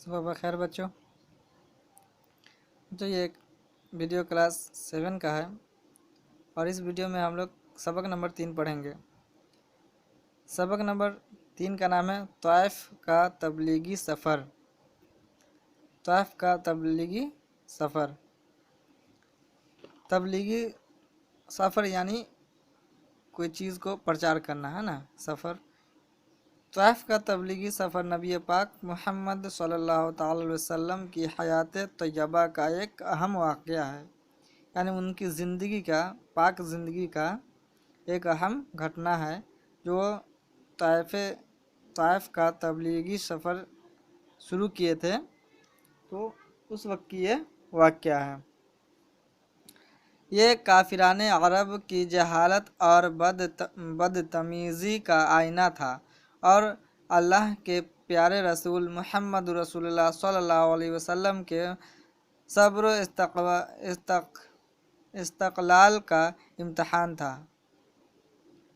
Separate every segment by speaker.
Speaker 1: صبح بخیر بچوں. تو یہ ایک ویڈیو کلاس 7 کا ہے اور اس ویڈیو میں ہم لوگ سبق نمبر 3 پڑھیں گے. سبق نمبر 3 کا نام ہے طائف کا تبلیغی سفر. طائف کا تبلیغی سفر. تبلیغی سفر یعنی کوئی چیز کو پرچار کرنا ہے نا، سفر. طائف کا تبلیغی سفر نبی پاک محمد صلی اللہ تعالی علیہ وسلم کی حیات طیبہ کا ایک اہم واقعہ ہے، یعنی ان کی زندگی کا، پاک زندگی کا ایک اہم گھٹنا ہے جو طائف کا تبلیغی سفر شروع کیے تھے، تو اس وقت کی یہ واقعہ ہے. یہ کافران عرب کی جہالت اور بدتمیزی کا آئینہ تھا، اور اللہ کے پیارے رسول محمد رسول اللہ صلی اللہ علیہ وسلم کے صبر و استقلال کا امتحان تھا.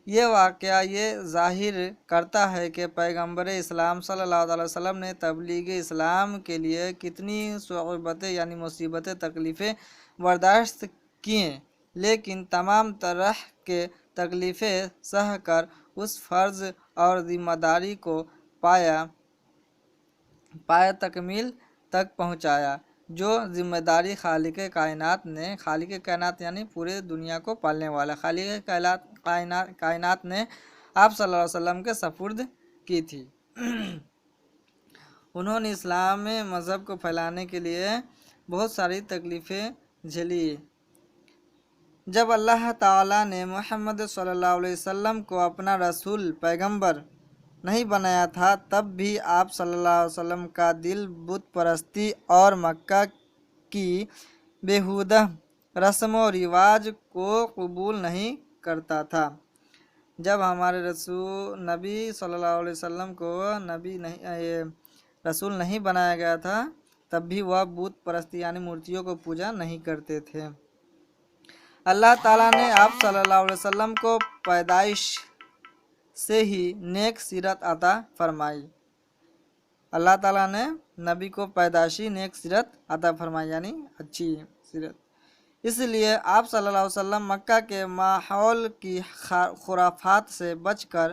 Speaker 1: یہ واقعہ یہ ظاہر کرتا ہے کہ پیغمبر اسلام صلی اللہ علیہ وسلم نے تبلیغ اسلام کے لیے کتنی صعوبتیں یعنی مصیبتیں، تکلیفیں برداشت کیں، لیکن تمام طرح کے تکلیفیں سہ کر اس فرض اور ذمہ داری کو پایا تکمیل تک پہنچایا جو ذمہ داری خالق کائنات یعنی پورے دنیا کو پالنے والا خالق کائنات نے آپ صلی اللہ علیہ وسلم کے سپرد کی تھی. انہوں نے اسلام مذہب کو پھیلانے کے لیے بہت ساری تکلیفیں جھیلی. جب اللہ تعالیٰ نے محمد صلی اللہ علیہ وسلم کو اپنا رسول پیغمبر نہیں بنایا تھا، تب بھی آپ صلی اللہ علیہ وسلم کا دل بت پرستی اور مکہ کی بیہودہ رسم و رواج کو قبول نہیں کرتا تھا. جب ہمارے نبی صلی اللہ علیہ وسلم کو رسول نہیں بنایا گیا تھا، تب بھی وہ بت پرستی یعنی مورتیوں کو پوجا نہیں کرتے تھے. اللہ تعالیٰ نے آپ صلی اللہ علیہ وسلم کو پیدائش سے ہی نیک سیرت عطا فرمائی. اللہ تعالیٰ نے نبی کو پیدائشی نیک سیرت عطا فرمائی یعنی اچھی سیرت. اس لیے آپ صلی اللہ علیہ وسلم مکہ کے ماحول کی خرافات سے بچ کر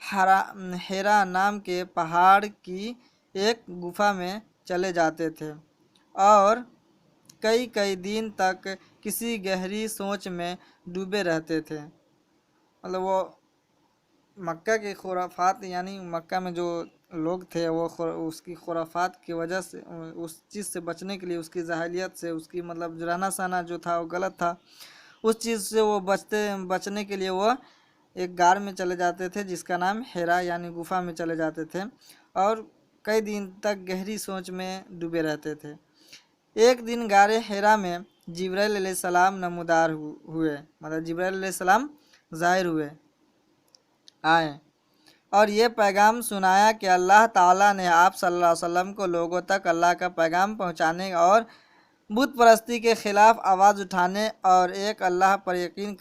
Speaker 1: حرا نام کے پہاڑ کی ایک گفا میں چلے جاتے تھے اور کئی دن تک کسی گہری سوچ میں ڈوبے رہتے تھے. مطلب وہ مکہ کے خرافات یعنی مکہ میں جو لوگ تھے وہ اس کی خرافات کی وجہ سے، اس چیز سے بچنے کے لیے، اس کی جاہلیت سے، اس کی مطلب جو رہنا سہنا جو تھا وہ غلط تھا، اس چیز سے وہ بچنے کے لیے وہ ایک غار میں چلے جاتے تھے جس کا نام حرا یعنی گفا میں چلے جاتے تھے اور کئی دن تک گہری سوچ میں ڈوبے رہتے تھے. ایک دن غار حرا میں جبرائیل علیہ السلام نمودار ہوئے، مطلب جبرائیل علیہ السلام ظاہر آئے اور یہ پیغام سنایا کہ اللہ تعالیٰ نے آپ صلی اللہ علیہ وسلم کو لوگوں تک اللہ کا پیغام پہنچانے اور بت پرستی کے خلاف آواز اٹھانے اور ایک اللہ پر یقین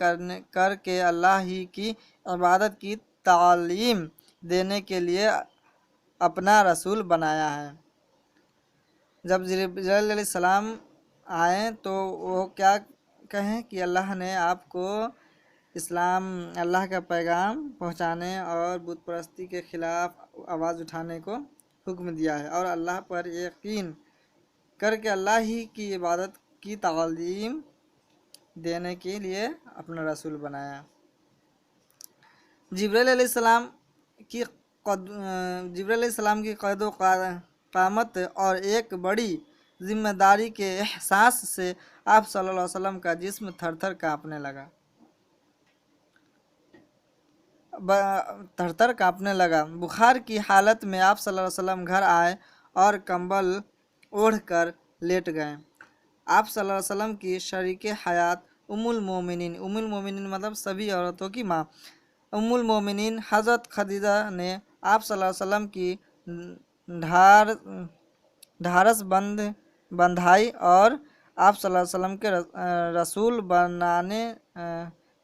Speaker 1: کر کے اللہ ہی کی عبادت کی تعلیم دینے کے لیے اپنا رسول بنایا ہے. جب جبرائیل علیہ السلام آئیں تو وہ کیا کہیں کہ اللہ نے آپ کو اسلام، اللہ کا پیغام پہنچانے اور بت پرستی کے خلاف آواز اٹھانے کو حکم دیا ہے اور اللہ پر یقین کر کے اللہ ہی کی عبادت کی تعلیم دینے کے لیے اپنا رسول بنایا. جبرائیل علیہ السلام کی قد و قامت اور ایک بڑی ذمہ داری کے احساس سے آپ صلی اللہ علیہ وسلم کا جسم تھر تھر کانپنے لگا. بخار کی حالت میں آپ صلی اللہ علیہ وسلم گھر آئے اور کمبل اوڑھ کر لیٹ گئے. آپ صلی اللہ علیہ وسلم کی شریک حیات ام المومنین مطلب سبھی عورتوں کی ماں، ام المومنین حضرت خدیجہ نے آپ صلی اللہ علیہ وسلم کی ڈھارس بندھائی اور آپ صلی اللہ علیہ وسلم کے رسول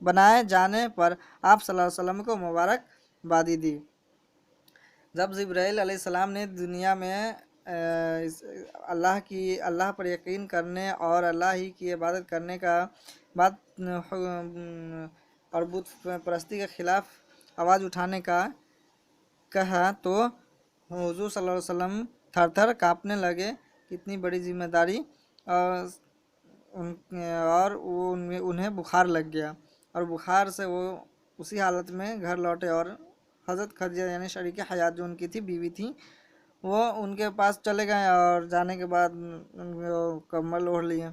Speaker 1: بنائے جانے پر آپ صلی اللہ علیہ وسلم کو مبارک بادی دی. جب جبرائیل علیہ السلام نے دنیا میں अल्लाह पर यकीन करने और अल्लाह ही की इबादत करने का बात और बुत परस्ती के खिलाफ आवाज़ उठाने का कहा तो हुजूर सल्लल्लाहु अलैहि वसल्लम थर थर काँपने लगे। कितनी बड़ी जिम्मेदारी। और उन्हें बुखार लग गया और बुखार से वो उसी हालत में घर लौटे और हज़रत खदीजा यानी शरीक हयात जो उनकी थी बीवी थी वो उनके पास चले गए और जाने के बाद कंबल ओढ़ लिए,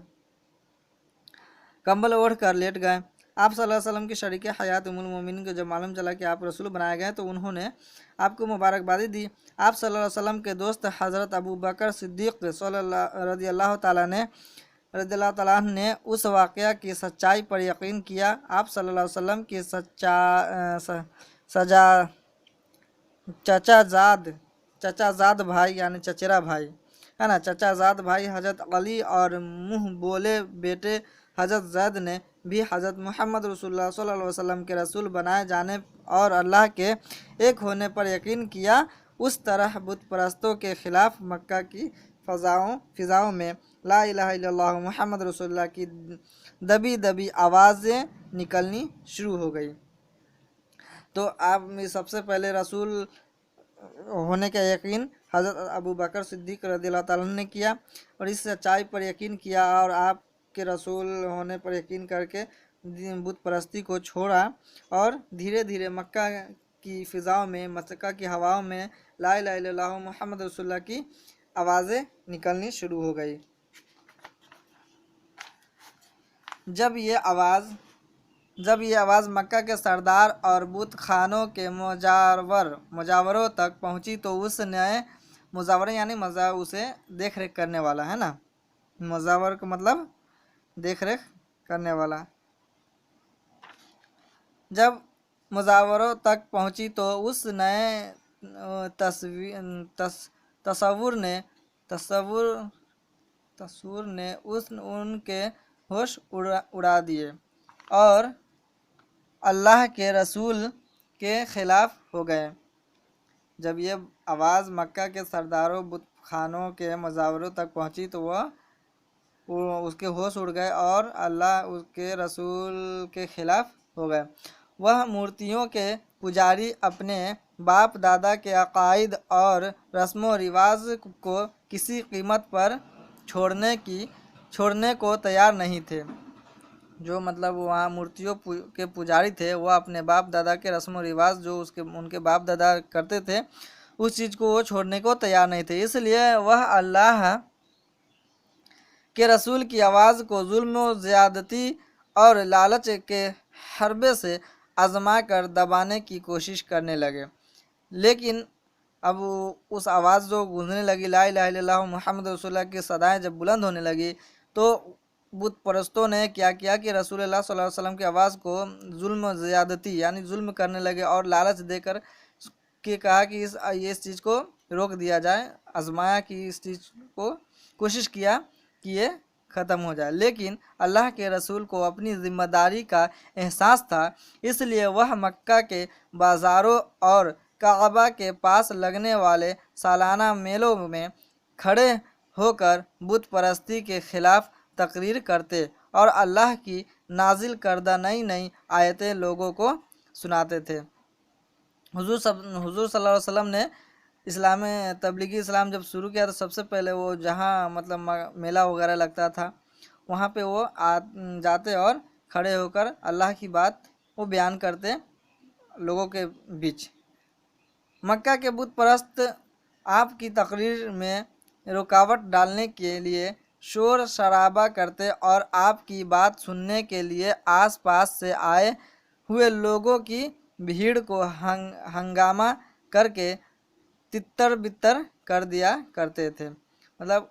Speaker 1: कंबल ओढ़ कर लेट गए। आप सल्लल्लाहु अलैहि वसल्लम की शरीक हयात उम्मुल मोमिनीन को जब मालूम चला कि आप रसूल बनाए गए तो उन्होंने आपको मुबारकबादी दी। आप सल्लल्लाहु अलैहि वसल्लम के दोस्त हज़रत अबू बकर सिद्दीक़ रज़ियल्लाहु ताला ने उस वाक़या की सच्चाई पर यकीन किया। आप सल्लल्लाहु अलैहि वसल्लम की चचाजाद भाई यानी चचेरा भाई है ना, चचाजाद भाई हज़रत अली और मुँह बोले बेटे हज़रत जैद ने भी हज़रत मोहम्मद रसूलुल्लाह सल्लल्लाहु अलैहि वसल्लम के रसूल बनाए जाने और अल्लाह के एक होने पर यकीन किया। उस तरह बुत परस्तों के ख़िलाफ़ मक्का की फ़िज़ाओं में ला इलाहा इल्लल्लाह मोहम्मद रसूलुल्लाह की दबी दबी आवाज़ें निकलनी शुरू हो गई। तो आप सबसे पहले रसूल होने का यकीन हज़रत अबू बकर सिद्दीक़ रज़ियल्लाहु ताला ने किया और इस सच्चाई पर यकीन किया और आपके रसूल होने पर यकीन करके बुत परस्ती को छोड़ा और धीरे धीरे मक्का की फ़िज़ाओं में, मक्का की हवाओं में ला इलाहा इल्लल्लाह मुहम्मद रसूलुल्लाह की आवाज़ें निकलनी शुरू हो गई। जब ये आवाज़ मक्का के सरदार और बुत खानों के मुजावरों तक पहुंची तो उस नए मुजावर यानी उसे देख रेख करने वाला है ना, मुजावर का मतलब देख रेख करने वाला। जब मुजावरों तक पहुंची तो उस नए तस्वुर ने उनके होश उड़ा दिए और अल्लाह के रसूल के ख़िलाफ़ हो गए। जब ये आवाज़ मक्का के सरदारों बुत खानों के मुजावरों तक पहुंची तो उसके होश उड़ गए और अल्लाह उसके रसूल के ख़िलाफ़ हो गए। वह मूर्तियों के पुजारी अपने बाप दादा के अकायद और रस्म व रिवाज को किसी कीमत पर छोड़ने को तैयार नहीं थे। जो मतलब वहाँ मूर्तियों के पुजारी थे वो अपने बाप दादा के रस्म व रिवाज जो उनके बाप दादा करते थे उस चीज़ को वो छोड़ने को तैयार नहीं थे। इसलिए वह अल्लाह के रसूल की आवाज़ को जुल्म व ज़्यादती और लालच के हरबे से आजमा कर दबाने की कोशिश करने लगे। लेकिन अब उस आवाज़ जो गूंजने लगी ला इलाहा इल्लल्लाह मुहम्मद रसूलुल्लाह की सदाएं जब बुलंद होने लगी तो बुत परस्तों ने क्या किया कि रसूलुल्लाह सल्लल्लाहु अलैहि वसल्लम की आवाज़ को जुल्म ज़्यादती यानी जुल्म करने लगे और लालच देकर के कहा कि इस चीज़ को रोक दिया जाए, आजमाया कि इस चीज़ को कोशिश किया कि ये ख़त्म हो जाए। लेकिन अल्लाह के रसूल को अपनी ज़िम्मेदारी का एहसास था, इसलिए वह मक्का के बाज़ारों और काबा के पास लगने वाले सालाना मेलों में खड़े होकर बुत परस्ती के ख़िलाफ़ तकरीर करते और अल्लाह की नाजिल करदा नई नई आयतें लोगों को सुनाते थे। हुजूर सल्लल्लाहु अलैहि वसल्लम ने तबलीगी इस्लाम जब शुरू किया तो सबसे पहले वो जहाँ मतलब मेला वगैरह लगता था वहाँ पे वो जाते और खड़े होकर अल्लाह की बात वो बयान करते लोगों के बीच। मक्का के बुत परस्त आपकी तकरीर में रुकावट डालने के लिए शोर शराबा करते और आपकी बात सुनने के लिए आसपास से आए हुए लोगों की भीड़ को हंगामा करके तितर बितर कर दिया करते थे। मतलब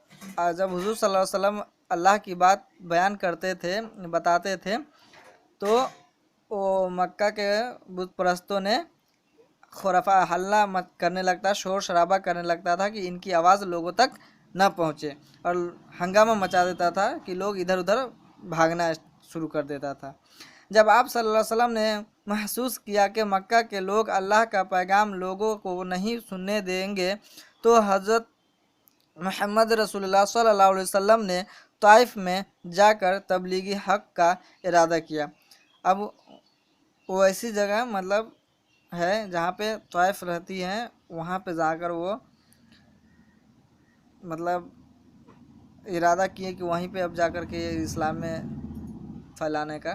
Speaker 1: जब हुजूर सल्लल्लाहु अलैहि वसल्लम अल्लाह की बात बयान करते थे, बताते थे तो वो मक्का के बुत परस्तों ने खुराफा हल्ला मत करने लगता, शोर शराबा करने लगता था कि इनकी आवाज़ लोगों तक न पहुँचे और हंगामा मचा देता था कि लोग इधर उधर भागना शुरू कर देता था। जब आप सल्लल्लाहु अलैहि वसल्लम ने महसूस किया कि मक्का के लोग अल्लाह का पैगाम लोगों को नहीं सुनने देंगे तो हज़रत मोहम्मद रसूलुल्लाह सल्लल्लाहु अलैहि वसल्लम ने ताइफ में जाकर तबलीगी हक का इरादा किया। अब वो ऐसी जगह मतलब है जहाँ पे ताइफ रहती है, वहाँ पे जाकर वो मतलब इरादा किए कि वहीं पे अब जाकर के इस्लाम में फैलाने का।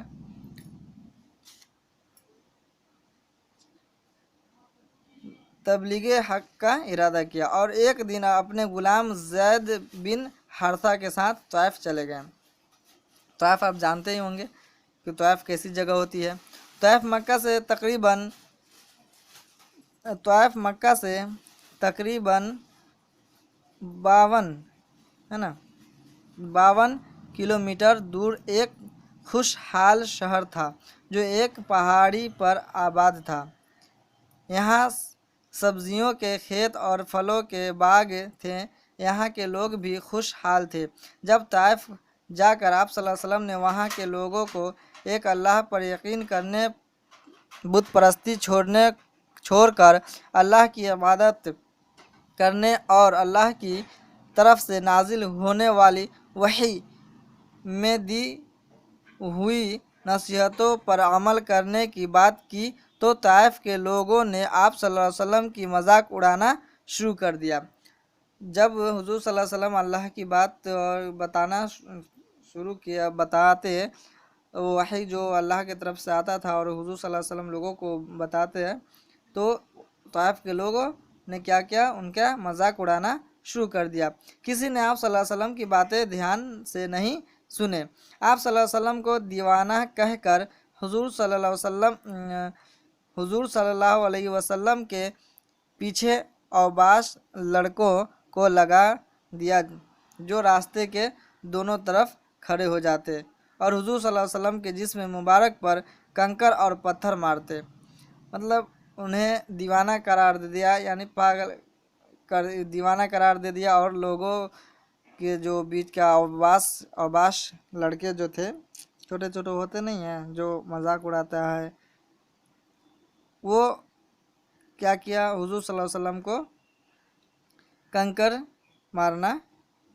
Speaker 1: तबलीग हक का इरादा किया और एक दिन अपने गुलाम जैद बिन हारसा के साथ ताइफ चले गए। ताइफ आप जानते ही होंगे कि ताइफ कैसी जगह होती है। ताइफ मक्का से तकरीबन ताइफ मक्का से तकरीबन 52 है ना 52 किलोमीटर दूर एक खुशहाल शहर था जो एक पहाड़ी पर आबाद था। यहाँ सब्जियों के खेत और फलों के बाग थे। यहाँ के लोग भी खुशहाल थे। जब ताइफ जाकर आप सल्लल्लाहु अलैहि वसल्लम ने वहाँ के लोगों को एक अल्लाह पर यकीन करने, बुत परस्ती छोड़कर अल्लाह की इबादत करने और अल्लाह की तरफ से नाजिल होने वाली वही में दी हुई नसीहतों पर अमल करने की बात की तो ताइफ के लोगों ने आप सल्लल्लाहु अलैहि वसल्लम की मजाक उड़ाना शुरू कर दिया। जब हुजूर सल्लल्लाहु अलैहि वसल्लम अल्लाह की बात बताना शुरू किया, बताते वही जो अल्लाह की तरफ से आता था और हुजूर सल्लल्लाहु अलैहि वसल्लम लोगों को बताते हैं, तो ताइफ के लोगों ने क्या किया, उनका मजाक उड़ाना शुरू कर दिया। किसी ने आप सल्लल्लाहु अलैहि वसल्लम की बातें ध्यान से नहीं सुने। आप सल्लल्लाहु अलैहि वसल्लम को दीवाना कहकर हुजूर सल्लल्लाहु अलैहि वसल्लम के पीछे अवबाश लड़कों को लगा दिया जो रास्ते के दोनों तरफ खड़े हो जाते और हुजूर सल्लल्लाहु अलैहि वसल्लम के जिस्म मुबारक पर कंकर और पत्थर मारते। मतलब उन्हें दीवाना करार दे दिया, यानी पागल दीवाना करार दे दिया। और लोगों के जो बीच का अवबाश लड़के जो थे, छोटे छोटे होते नहीं हैं जो मजाक उड़ाता है, वो क्या किया, हुजूर सल्लल्लाहु अलैहि वसल्लम को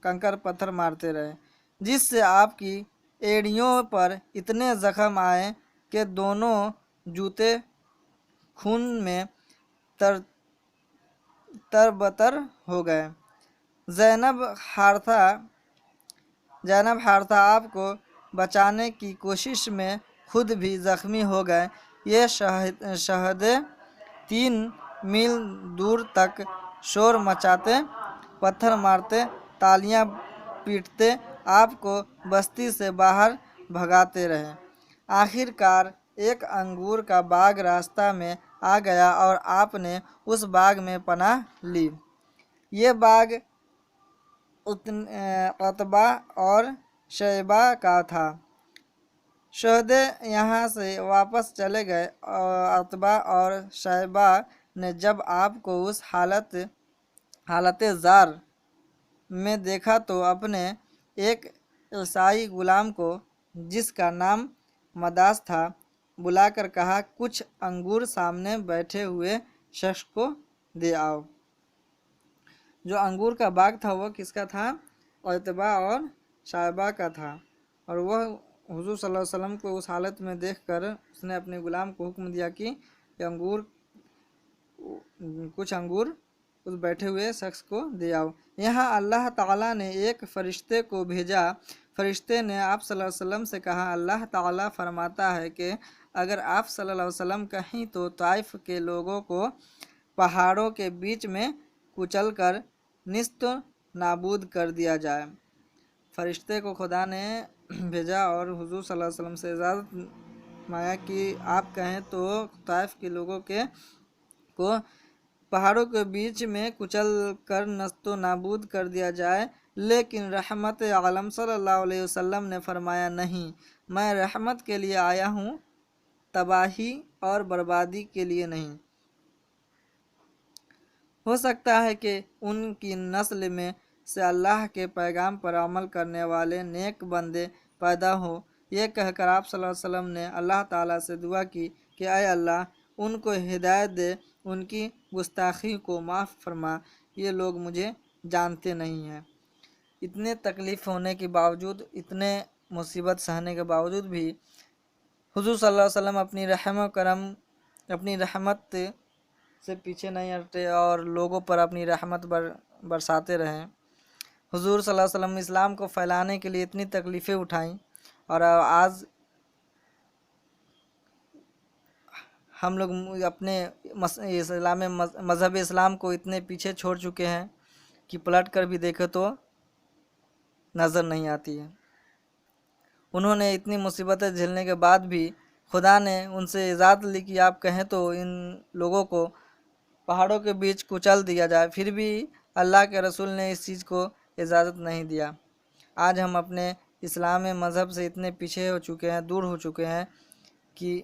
Speaker 1: कंकर पत्थर मारते रहे, जिससे आपकी एड़ियों पर इतने जख्म आए कि दोनों जूते खून में तरबतर हो गए। ज़ैनब हारथा आपको बचाने की कोशिश में खुद भी ज़ख्मी हो गए। ये शहदे 3 मील दूर तक शोर मचाते, पत्थर मारते, तालियां पीटते आपको बस्ती से बाहर भगाते रहे। आखिरकार एक अंगूर का बाग रास्ता में आ गया और आपने उस बाग में पनाह ली। ये बाग उतबा और शैबा का था। शहदे यहाँ से वापस चले गए और उतबा और शैबा ने जब आपको उस हालत जार में देखा तो अपने एक ईसाई गुलाम को, जिसका नाम मदास था, बुलाकर कहा, कुछ अंगूर सामने बैठे हुए शख्स को दे आओ। जो अंगूर का बाग था वो किसका था? उतबा और शैबा का था। और वह हुजूर सल्लल्लाहु अलैहि वसल्लम को उस हालत में देखकर उसने अपने गुलाम को हुक्म दिया कि कुछ अंगूर उस बैठे हुए शख्स को दे आओ। यहाँ अल्लाह ताला ने एक फ़रिश्ते को भेजा। फ़रिश्ते ने आप सल्लल्लाहु अलैहि वसल्लम से कहा, अल्लाह ताला फरमाता है कि अगर आप सल्लल्लाहु अलैहि वसल्लम कहीं तो ताइफ के लोगों को पहाड़ों के बीच में कुचल कर निस्त नाबूद कर दिया जाए। फ़रिश्ते को खुदा ने भेजा और हुजूर सल्लल्लाहु अलैहि वसल्लम से इजाज़त मांगा कि आप कहें तो ताइफ के लोगों को पहाड़ों के बीच में कुचल कर नस्तो नाबूद कर दिया जाए। लेकिन रहमत आलम सल्लल्लाहु अलैहि वसल्लम ने फरमाया, नहीं, मैं रहमत के लिए आया हूँ, तबाही और बर्बादी के लिए नहीं। हो सकता है कि उनकी नस्ल में से अल्लाह के पैगाम पर अमल करने वाले नेक बंदे पैदा हो। ये कहकर आप सल्लल्लाहु अलैहि वसल्लम ने अल्लाह ताला से दुआ की कि आए अल्लाह, उनको हिदायत दे, उनकी गुस्ताखी को माफ़ फरमा, ये लोग मुझे जानते नहीं हैं। इतने तकलीफ़ होने के बावजूद, इतने मुसीबत सहने के बावजूद भी हुजूर सल्लल्लाहु अलैहि वसल्लम अपनी रहमत से पीछे नहीं हटे और लोगों पर अपनी रहमत बरसाते रहें। हुजूर सल्लल्लाहु अलैहि वसल्लम इस्लाम को फैलाने के लिए इतनी तकलीफ़ें उठाईं और आज हम लोग अपने मज़हब इस्लाम को इतने पीछे छोड़ चुके हैं कि पलट कर भी देखें तो नज़र नहीं आती है। उन्होंने इतनी मुसीबतें झेलने के बाद भी खुदा ने उनसे इजाज़त ली कि आप कहें तो इन लोगों को पहाड़ों के बीच कुचल दिया जाए, फिर भी अल्लाह के रसूल ने इस चीज़ को इजाज़त नहीं दिया। आज हम अपने इस्लामी मज़हब से इतने पीछे हो चुके हैं, दूर हो चुके हैं कि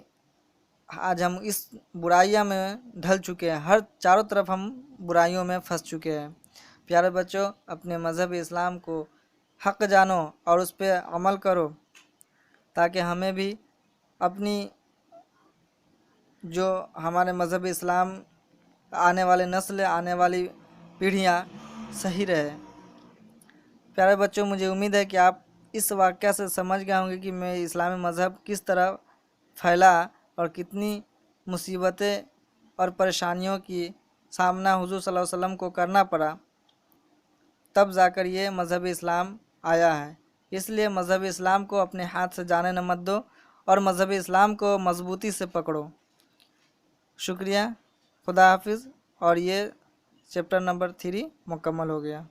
Speaker 1: आज हम इस बुराइयां में ढल चुके हैं, हर चारों तरफ हम बुराइयों में फंस चुके हैं। प्यारे बच्चों, अपने मज़हब इस्लाम को हक़ जानो और उस पर अमल करो, ताकि हमें भी अपनी जो हमारे मज़हब इस्लाम आने वाले नस्ल, आने वाली पीढ़ियाँ सही रहे। प्यारे बच्चों, मुझे उम्मीद है कि आप इस वाक़या से समझ गए होंगे कि मैं इस्लामी मज़हब किस तरह फैला और कितनी मुसीबतें और परेशानियों की सामना हुजूर सल्लल्लाहु अलैहि वसल्लम को करना पड़ा, तब जाकर ये मज़हब इस्लाम आया है। इसलिए मज़हब इस्लाम को अपने हाथ से जाने न मत दो और मज़हब इस्लाम को मजबूती से पकड़ो। शुक्रिया, खुदा हाफिज़। और ये चैप्टर नंबर 3 मुकम्मल हो गया।